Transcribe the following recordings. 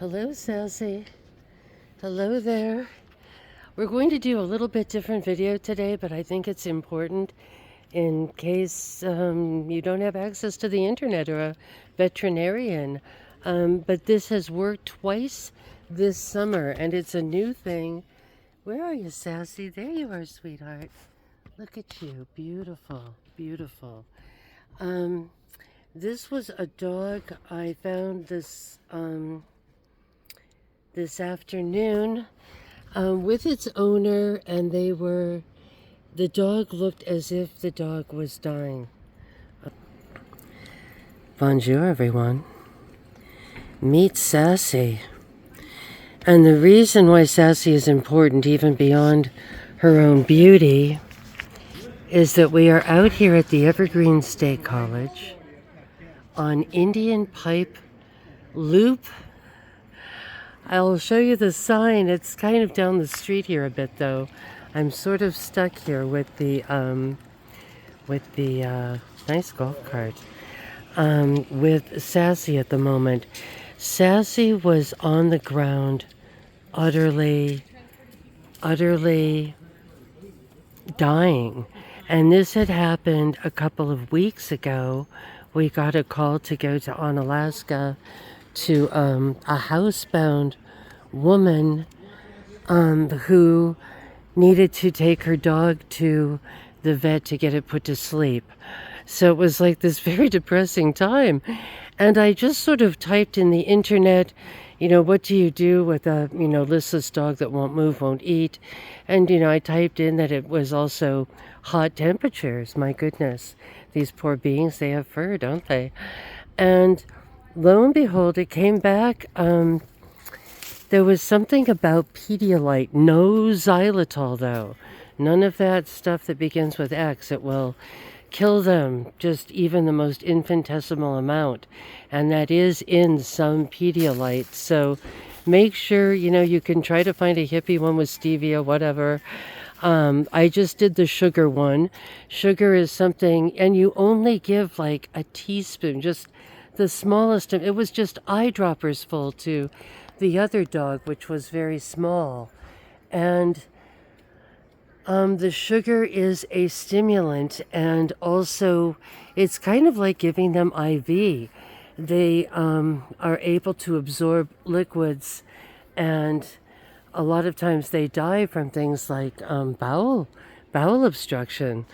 Hello, Sassy. Hello there. We're going to do a little bit different video today, but I think it's important in case you don't have access to the internet or a veterinarian. But this has worked twice this summer, and it's a new thing. Where are you, Sassy? There you are, sweetheart. Look at you. Beautiful, beautiful. This was a dog I found this afternoon with its owner, and the dog looked as if the dog was dying. Bonjour, everyone. Meet Sassy. And the reason why Sassy is important, even beyond her own beauty, is that we are out here at the Evergreen State College on Indian Pipe Loop. I'll show you the sign. It's kind of down the street here a bit, though. I'm sort of stuck here with the nice golf cart with Sassy at the moment. Sassy was on the ground, utterly dying, and this had happened a couple of weeks ago. We got a call to go to Onalaska to a housebound woman who needed to take her dog to the vet to get it put to sleep. So it was like this very depressing time. And I just sort of typed in the internet, what do you do with a, listless dog that won't move, won't eat? And, I typed in that it was also hot temperatures. My goodness, these poor beings, they have fur, don't they? And lo and behold, it came back. There was something about Pedialyte, no xylitol though. None of that stuff that begins with X. It will kill them, just even the most infinitesimal amount. And that is in some Pedialyte. So make sure, you can try to find a hippie one with stevia, whatever. I just did the sugar one. Sugar is something, and you only give like a teaspoon, just the smallest. It was just eyedroppers full to the other dog, which was very small. And the sugar is a stimulant, and also it's kind of like giving them IV. They are able to absorb liquids, and a lot of times they die from things like bowel obstruction.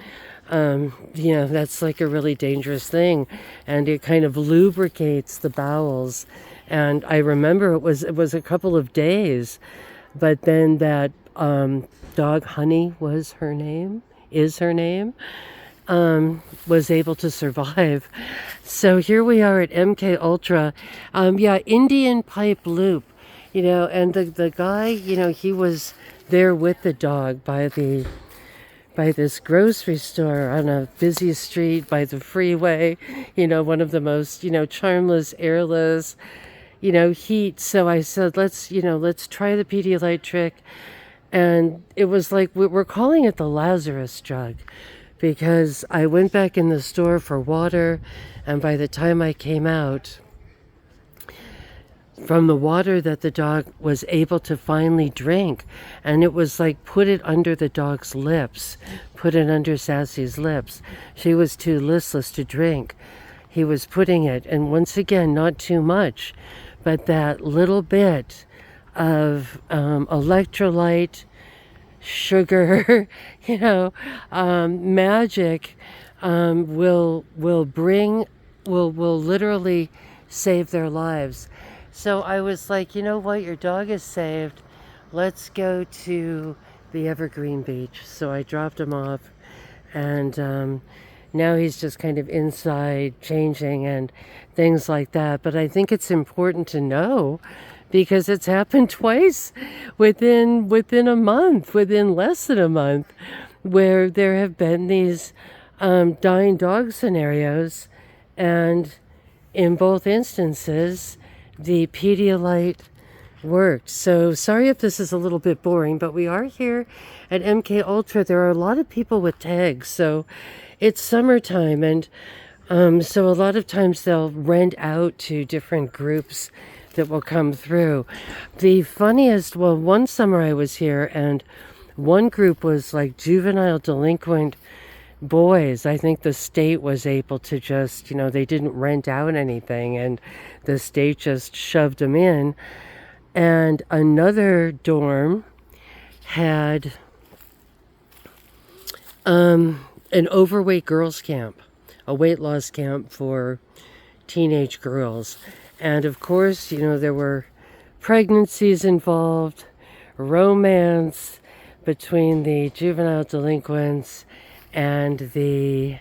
That's like a really dangerous thing, and it kind of lubricates the bowels. And I remember it was a couple of days, but then that dog, Honey is her name, was able to survive. So here we are at MK Ultra. Indian Pipe Loop, and the guy, he was there with the dog by this grocery store on a busy street by the freeway, one of the most, charmless, airless, heat. So I said, let's try the Pedialyte trick. And it was like, we're calling it the Lazarus drug, because I went back in the store for water, and by the time I came out, from the water that the dog was able to finally drink, and it was like, put it under the dog's lips, put it under Sassy's lips. She was too listless to drink. He was putting it, and once again, not too much, but that little bit of electrolyte, sugar, magic will literally save their lives. So I was like, you know what, your dog is saved. Let's go to the Evergreen Beach. So I dropped him off, and now he's just kind of inside changing and things like that. But I think it's important to know, because it's happened twice within a month, within less than a month, where there have been these dying dog scenarios. And in both instances, the Pedialyte worked. So sorry if this is a little bit boring, but we are here at MK Ultra. There are a lot of people with tags, so it's summertime, and so a lot of times they'll rent out to different groups that will come through. The funniest, well, one summer I was here and one group was like juvenile delinquent boys. I think the state was able to just, they didn't rent out anything and the state just shoved them in. And another dorm had an overweight girls camp, a weight loss camp for teenage girls. And of course, there were pregnancies involved, romance between the juvenile delinquents and the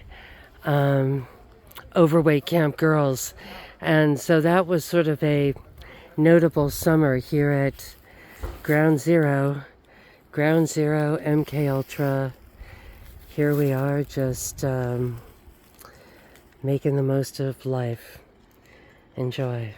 overweight camp girls. And so that was sort of a notable summer here at Ground Zero, MK Ultra. Here we are just making the most of life. Enjoy.